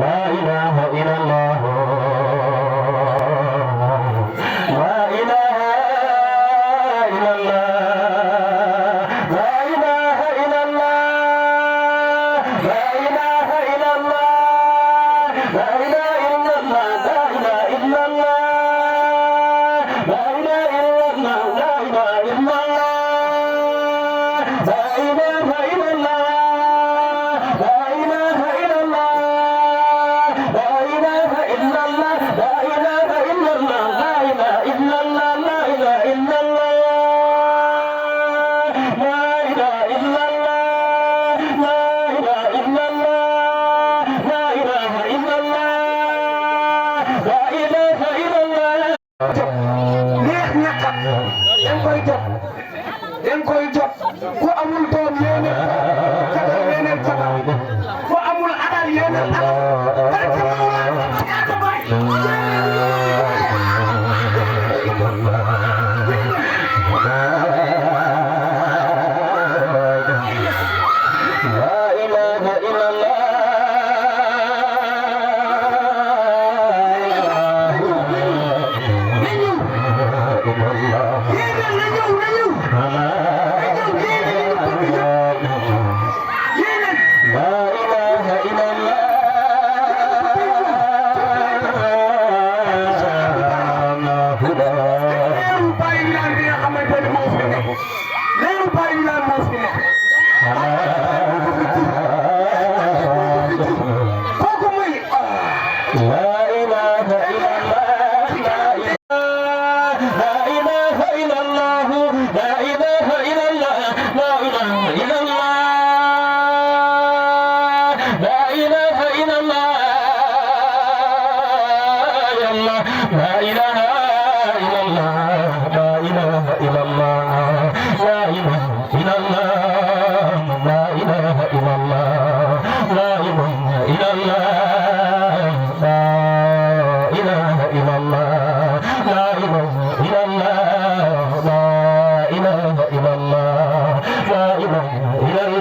لا إله إلا الله لا إله إلا الله لا إله إلا الله لا إله إلا الله لا إله إلا الله لا إله إلا الله لا إله إلا الله لا إله إلا الله لا إله إلا الله لا إله إلا الله لا إله إلا الله لا إله إلا الله لا إله إلا الله لا إله إلا الله لا إله إلا الله لا إله إلا الله لا إله إلا الله لا إله إلا الله neex ñàkkat dañ koy jot dañ koy jot ku amul doom yéene kadal yeneen kadal ku amul alal yeneen alal barke Mawla yaa ko bay لا إله إلا الله لا إله إلا الله